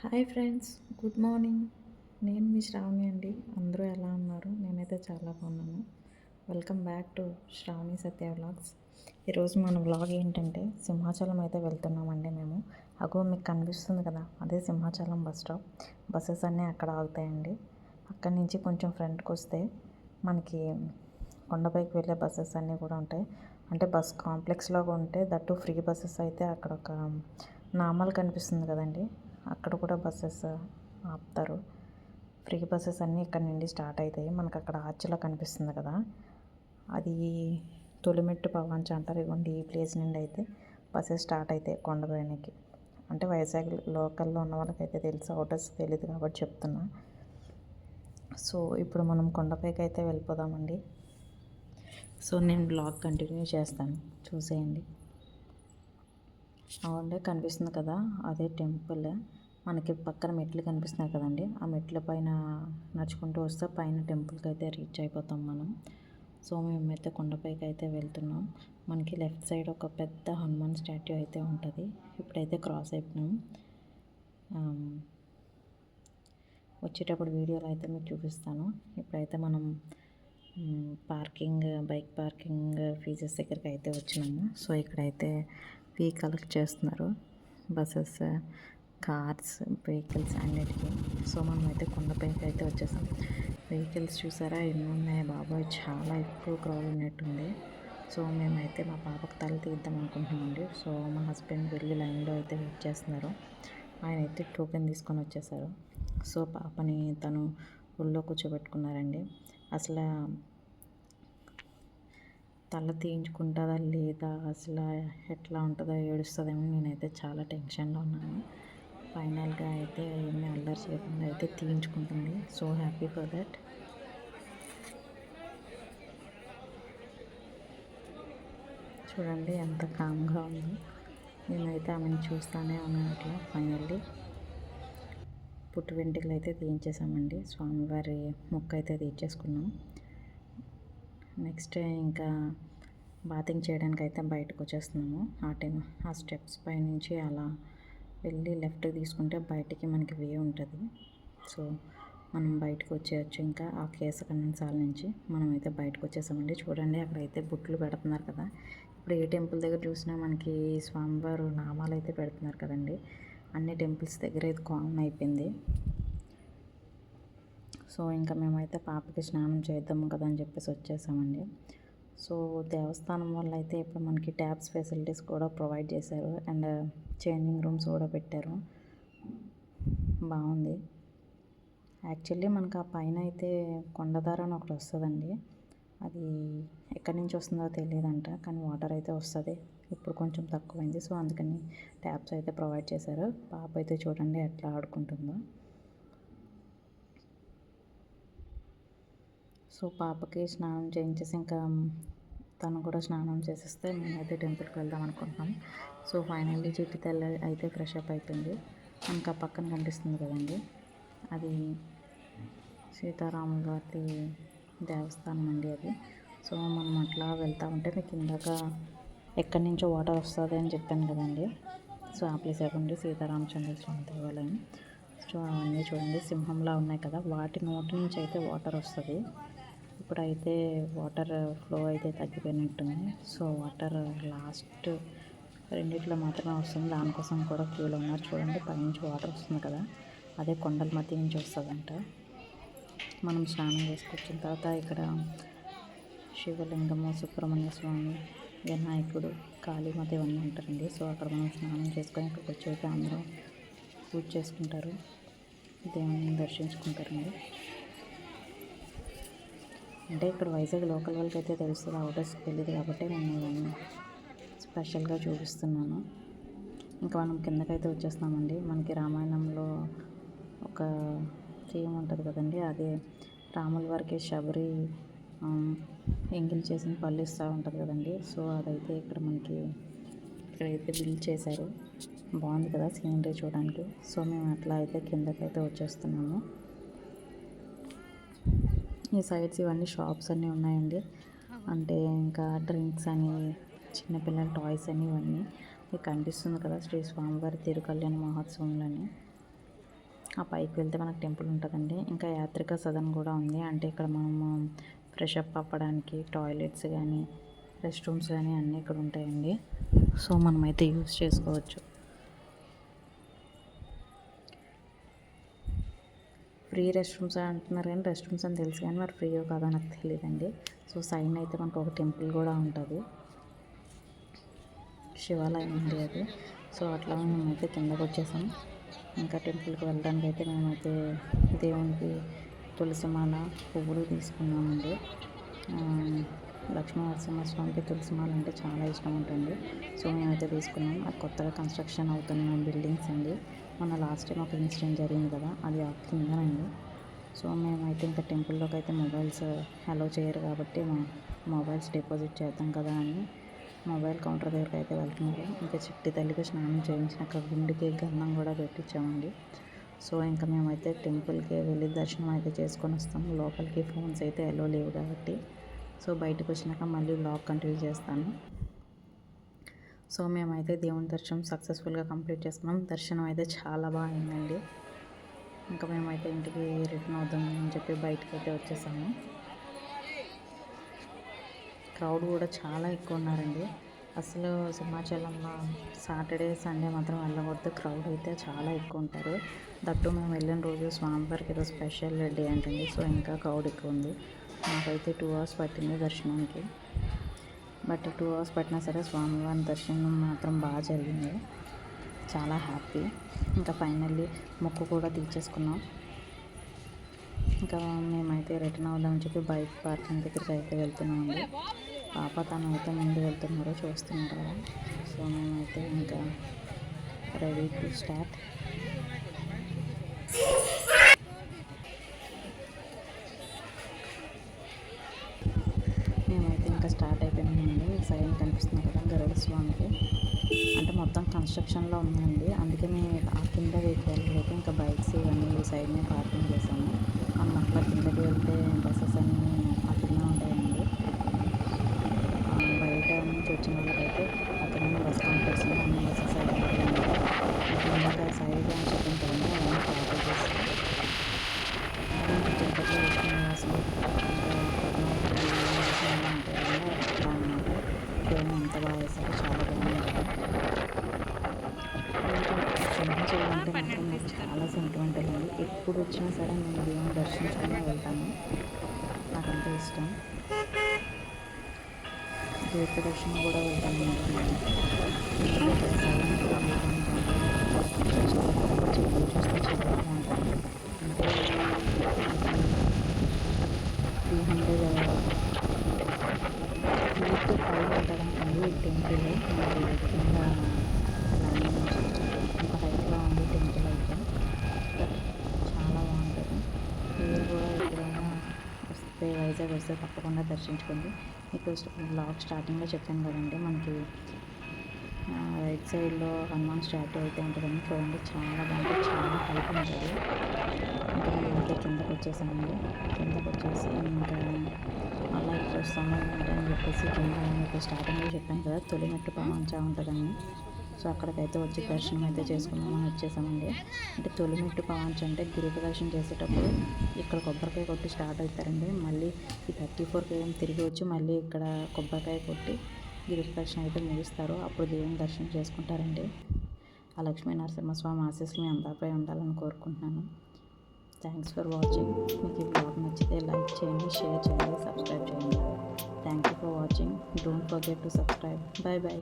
Hi friends, good morning. నేను మీ శ్రావణి అండి. అందరూ ఎలా ఉన్నారు? నేనైతే చాలా బాగున్నాను. Welcome back to Shravani Satya vlogs. ఈరోజు మన వ్లాగ్ ఏంటంటే సింహాచలం అయితే వెళ్తున్నామండి మేము. అగో మీకు కనిపిస్తుంది కదా, అదే సింహాచలం బస్ స్టాప్. బస్సెస్ అన్నీ అక్కడ ఆగుతాయండి. అక్కడి నుంచి కొంచెం ఫ్రంట్కి వస్తే మనకి కొండపైకి వెళ్ళే బస్సెస్ అన్నీ కూడా ఉంటాయి. అంటే బస్ కాంప్లెక్స్లో ఉంటే దట్టు ఫ్రీ బస్సెస్ అయితే అక్కడ ఒక నామాలు కనిపిస్తుంది కదండి, అక్కడ కూడా బస్సెస్ ఆపుతారు. ఫ్రీ బస్సెస్ అన్నీ ఇక్కడ నుండి స్టార్ట్ అవుతాయి. మనకు అక్కడ ఆర్చిలో కనిపిస్తుంది కదా, అది తొలిమెట్టు పవాంచ అంటారు. ఇవ్వండి, ఈ ప్లేస్ నుండి అయితే బస్సెస్ స్టార్ట్ అవుతాయి కొండపైనకి. అంటే వైజాగ్ లోకల్లో ఉన్న వాళ్ళకైతే తెలుసు, అవుటర్స్ తెలియదు కాబట్టి చెప్తున్నా. సో ఇప్పుడు మనం కొండపైకి అయితే వెళ్ళిపోదామండి. సో నేను బ్లాగ్ కంటిన్యూ చేస్తాను, చూసేయండి. అవునండి, కనిపిస్తుంది కదా, అదే టెంపుల్. మనకి పక్కన మెట్లు కనిపిస్తున్నాయి కదండి, ఆ మెట్ల పైన నడుచుకుంటూ వస్తే పైన టెంపుల్కి అయితే రీచ్ అయిపోతాం మనం. సో మేమైతే కొండపైకి అయితే వెళ్తున్నాం. మనకి లెఫ్ట్ సైడ్ ఒక పెద్ద హనుమాన్ స్టాట్యూ అయితే ఉంటుంది. ఇప్పుడైతే క్రాస్ అయిపోయినాం. వచ్చేటప్పుడు వీడియోలో అయితే మీకు చూపిస్తాను. ఇప్పుడైతే మనం బైక్ పార్కింగ్ ఫీజెస్ దగ్గరికి అయితే వచ్చినాము. సో ఇక్కడైతే ఫీ కలెక్ట్ చేస్తున్నారు, బస్సెస్, కార్స్, వెహికల్స్ అన్నిటికీ. సో మనం అయితే కొండపైకి అయితే వచ్చేసాం. వెహికల్స్ చూసారా ఎన్ని ఉన్నాయి బాబాయ్, చాలా ఎక్కువ క్రౌడ్ ఉన్నట్టుంది. సో మేమైతే మా పాపకు తల తీద్దాం అనుకుంటున్నామండి. సో మా హస్బెండ్ వెళ్ళి లైన్లో అయితే వెయిట్ చేస్తున్నారు. ఆయన అయితే టోకెన్ తీసుకొని వచ్చేసారు. సో పాపని తను ఒళ్ళో కూర్చోబెట్టుకున్నారండి. అసలు తల తీయించుకుంటుందా లేదా, అసలు ఎట్లా ఉంటుందో, ఏడుస్తుందేమో, నేనైతే చాలా టెన్షన్లో ఉన్నాను. ఫైనల్గా అయితే ఏమీ అల్లరి చేయకుండా అయితే తీయించుకుంటుంది. So happy for that. చూడండి ఎంత కామ్గా ఉందో. నేనైతే ఆమెను చూస్తానే ఉన్నాను. అట్లా ఫైనల్లీ పుట్టు వెంట్రుకలు అయితే తీయించేసామండి. స్వామివారి మొక్క అయితే తీర్చేసుకున్నాం. నెక్స్ట్ ఇంకా బాతింగ్ చేయడానికి అయితే బయటకు వచ్చేస్తున్నాము. ఆ స్టెప్స్ పై నుంచి అలా వెళ్ళి లెఫ్ట్ తీసుకుంటే బయటికి మనకి వే ఉంటుంది. సో మనం బయటకు వచ్చేయచ్చు. ఇంకా ఆ కేశఖండనశాల నుంచి మనమైతే బయటకు వచ్చేసామండి. చూడండి అక్కడైతే బుట్లు పెడుతున్నారు కదా. ఇప్పుడు ఏ టెంపుల్ దగ్గర చూసినా మనకి స్వామివారు నామాలు అయితే పెడుతున్నారు కదండి. అన్ని టెంపుల్స్ దగ్గర ఇది కామన్ అయిపోయింది. సో ఇంకా మేమైతే పాపకి స్నానం చేద్దాము కదా అని చెప్పేసి వచ్చేసామండి. సో దేవస్థానం వల్ల అయితే ఇప్పుడు మనకి ట్యాబ్స్ ఫెసిలిటీస్ కూడా ప్రొవైడ్ చేశారు. అండ్ చేంజింగ్ రూమ్స్ కూడా పెట్టారు. బాగుంది. యాక్చువల్లీ మనకు ఆ పైన అయితే కొండదార అని ఒకటి వస్తుందండి. అది ఎక్కడి నుంచి వస్తుందో తెలియదంట, కానీ వాటర్ అయితే వస్తుంది. ఇప్పుడు కొంచెం తక్కువైంది. సో అందుకని ట్యాబ్స్ అయితే ప్రొవైడ్ చేశారు. పాప అయితే చూడండి ఎట్లా ఆడుకుంటుందో. సో పాపకి స్నానం చేయించేసి ఇంకా తను కూడా స్నానం చేసేస్తే మేమైతే టెంపుల్కి వెళ్దాం అనుకుంటున్నాం. సో ఫైనల్లీ చిట్టి తల్లి అయితే ఫ్రెష్ అప్ అవుతుంది. ఇంకా పక్కన కనిపిస్తుంది కదండి, అది సీతారాముల వారి దేవస్థానం అండి అది. సో మనం అట్లా వెళ్తూ ఉంటే మీకు ఇందాక ఎక్కడి నుంచో వాటర్ వస్తుంది అని చెప్పాను కదండి. సో ఆ ప్లేస్ అవ్వండి సీతారామచంద్ర స్వామి దేవాలయం. సో అవన్నీ చూడండి సింహంలా ఉన్నాయి కదా, వాటి నోటి నుంచి అయితే వాటర్ వస్తుంది. ఇప్పుడైతే వాటర్ ఫ్లో అయితే తగ్గిపోయినట్టుంది. సో వాటర్ లాస్ట్ రెండిట్లో మాత్రమే వస్తుంది. దానికోసం కూడా క్యూలో ఉన్నారు. చూడండి పైనుంచి వాటర్ వస్తుంది కదా, అదే కొండల మధ్య నుంచి వస్తుందంట. మనం స్నానం చేసుకొచ్చిన తర్వాత ఇక్కడ శివలింగము, సుబ్రహ్మణ్య స్వామి, వినాయకుడు, కాళీమాత ఇవన్నీ ఉంటారండి. సో అక్కడ మనం స్నానం చేసుకొని ఇక్కడికి వచ్చి అందరూ పూజ చేసుకుంటారు, దేవుని దర్శించుకుంటారండి. అంటే ఇక్కడ వైజాగ్ లోకల్ వాళ్ళకి అయితే తెలుస్తుంది, అవుటర్స్కి తెలియదు కాబట్టి నేను ఇవన్నీ స్పెషల్గా చూపిస్తున్నాను. ఇంకా మనం కిందకైతే వచ్చేస్తున్నామండి. మనకి రామాయణంలో ఒక థీమ్ ఉంటుంది కదండి, అదే రాముల వారికి శబరి ఎంగిల్ చేసిన పళ్ళు ఇస్తూ ఉంటుంది కదండి. సో అదైతే ఇక్కడ మనకి ఇక్కడైతే బిల్డ్ చేశారు. బాగుంది కదా సీనరీ చూడడానికి. సో మేము అట్లా అయితే కిందకైతే వచ్చేస్తున్నాము. ఈ సైడ్స్ ఇవన్నీ షాప్స్ అన్నీ ఉన్నాయండి. అంటే ఇంకా డ్రింక్స్ అని, చిన్నపిల్లల టాయ్స్ అని, ఇవన్నీ మీకు కనిపిస్తుంది కదా శ్రీ స్వామివారి తిరుకళ్యాణ మహోత్సవంలోని. ఆ పైకి వెళ్తే మనకు టెంపుల్ ఉంటుందండి. ఇంకా యాత్రిక సదన్ కూడా ఉంది. అంటే ఇక్కడ మనము ఫ్రెష్ అప్ అవ్వడానికి టాయిలెట్స్ కానీ రెస్ట్ రూమ్స్ కానీ అన్నీ ఇక్కడ ఉంటాయండి. సో మనమైతే యూజ్ చేసుకోవచ్చు. ఫ్రీ రెస్ట్ రూమ్స్ అంటున్నారు కానీ రెస్ట్ రూమ్స్ అని తెలుసు కానీ మరి ఫ్రీయో కాదో నాకు తెలియదండి. సో సైన్ అయితే మనకు ఒక టెంపుల్ కూడా ఉంటుంది, శివాలయం ఉంది అది. సో అట్లా మేమైతే కిందకు వచ్చేసాం. ఇంకా టెంపుల్కి వెళ్ళడానికి అయితే మేమైతే దేవునికి తులసిమాల పువ్వులు తీసుకున్నామండి. లక్ష్మీ నరసింహస్వామికి తులసిమాల అంటే చాలా ఇష్టం ఉంటుంది. సో మేమైతే తీసుకున్నాం. అది కొత్తగా కన్స్ట్రక్షన్ అవుతున్న బిల్డింగ్స్ అండి. మన లాస్ట్ టైం ఒక ఇన్సిడెంట్ జరిగింది కదా, అది ఆ కిందనండి. సో మేమైతే ఇంకా టెంపుల్లోకి అయితే మొబైల్స్ అలో చేయరు కాబట్టి మొబైల్స్ డిపాజిట్ చేద్దాం కదా అని మొబైల్ కౌంటర్ దగ్గరికి అయితే వెళ్తున్నారు. ఇంకా చిట్టి తల్లికి స్నానం చేయించినాక గుండెకి గంధం కూడా పెట్టించామండి. సో ఇంకా మేమైతే టెంపుల్కి వెళ్ళి దర్శనం అయితే చేసుకొని వస్తాము. లోపలికి ఫోన్స్ అయితే అలో లేవు కాబట్టి. సో బయటకు వచ్చినాక మళ్ళీ వ్లాగ్ కంటిన్యూ చేస్తాను. సో మేమైతే దేవుని దర్శనం సక్సెస్ఫుల్గా కంప్లీట్ చేసుకున్నాం. దర్శనం అయితే చాలా బాగా అయిందండి. ఇంకా మేమైతే ఇంటికి రిటర్న్ అవుదాం అని చెప్పి బయటకు అయితే వచ్చేసాము. క్రౌడ్ కూడా చాలా ఎక్కువ ఉన్నారండి. అసలు సింహాచలంలో సాటర్డే సండే మాత్రం వెళ్ళకూడదు, క్రౌడ్ అయితే చాలా ఎక్కువ ఉంటారు. దట్టు మేము వెళ్ళిన రోజు స్వామివారికి ఏదో స్పెషల్ డే అంటండి. సో ఇంకా క్రౌడ్ ఎక్కువ ఉంది. మాకైతే 2 hours పట్టింది దర్శనానికి. బట్ 2 hours పట్టినా సరే స్వామివారి దర్శనం మాత్రం బాగా జరిగింది, చాలా హ్యాపీ. ఇంకా ఫైనల్లీ మొక్కు కూడా తీర్చేసుకున్నాం. ఇంకా మేమైతే రిటర్న్ అవుదామని చెప్పి బైక్ పార్కింగ్ దగ్గరికి అయితే వెళ్తున్నామండి. పాప తను అయితే ముందు వెళ్తున్నారు, చూస్తున్నారు కదా. సో మేమైతే ఇంకా రెడీ టు స్టార్ట్. మేమైతే ఇంకా స్టార్ట్ అయిపోయినామండి. సైన్ కనిపిస్తుంది కదా గరుడ స్వామికి, అంటే మొత్తం కన్స్ట్రక్షన్లో ఉందండి. అందుకే మేము ఆ కింద వెహికల్ అయితే ఇంకా బైక్స్ ఇవన్నీ ఈ సైడ్నే పార్కింగ్ చేసాము. మనం అట్లా కిందకి వెళ్తే బస్సెస్ అన్నీ అక్కడనే ఉంటాయండి. బయట నుంచి వచ్చిన వాళ్ళకైతే అక్కడనే బస్ కాంప్లెక్స్ అన్ని బస్సెస్ అవైలబుల్ ఉంటాయి. ఇందాక సైడ్ అని చెప్పిన కదండి, అవన్నీ ప్యాకేజెస్ తిరుపతిలో విష్ణు నివాసులు అట్లా అన్నమాట. ట్రైన్ ఎంత బాగా వేసారో, చాలా బాగుంది. సింహాచలం అంటే మాత్రం నాకు చాలా సెంటిమెంటల్ అండి. ఎప్పుడు వచ్చినా సరే నేను దేవుని దర్శించుకునే వెళ్తాను, నాకు అంత ఇష్టం. దీప దర్శనం కూడా వెళ్తాను చూస్తే చాలా బాగుంటుంది. అంటే 300 feet పైన ఉంటుందండి ఈ టెంపుల్. మనకి కింద ల్యాండ్ నుంచి ఇంత హైట్లో ఉంది టెంపుల్ అయితే, చాలా బాగుంటుంది. మీరు కూడా ఎప్పుడైనా వస్తే వైజాగ్ వస్తే తప్పకుండా దర్శించుకోండి. మీకు బ్లాగ్ స్టార్టింగ్లో చెప్పాను కదండి, మనకి రైట్ సైడ్లో హనుమాన్ స్టాట్యూ అయితే ఉంటుందండి. చూడండి చాలా బాగుంటుంది, చాలా హైట్ ఉంటుంది. ఇంకా మేమైతే కిందకు వచ్చేసామండి. కిందకు వచ్చేసి ఇంకా అలా చూస్తాము ఏంటని చెప్పేసి కింద మీకు స్టార్టింగ్లో చెప్పాను కదా తొలిమెట్టు పామంచ ఉంటుందని. సో అక్కడికైతే వచ్చి దర్శనం అయితే చేసుకున్నామని వచ్చేసామండి. అంటే తొలిమెట్టు పామంచ అంటే గిరి ప్రదర్శన చేసేటప్పుడు ఇక్కడ కొబ్బరికాయ కొట్టి స్టార్ట్ అవుతారండి. మళ్ళీ ఈ 34 km తిరిగి వచ్చి మళ్ళీ ఇక్కడ కొబ్బరికాయ కొట్టి గిరి ప్రదర్శన అయితే ముగిస్తారు. అప్పుడు దేవుని దర్శనం చేసుకుంటారండి. ఆ లక్ష్మీ నరసింహస్వామి ఆశీస్సులు మీ అందరిపై ఉండాలని కోరుకుంటున్నాను. Thanks for watching. మీకు ఈ బ్లాగ్ నచ్చితే లైక్ చేయండి, షేర్ చేయండి, సబ్స్క్రైబ్ చేయండి. Thank you for watching. Don't forget to subscribe. Bye bye.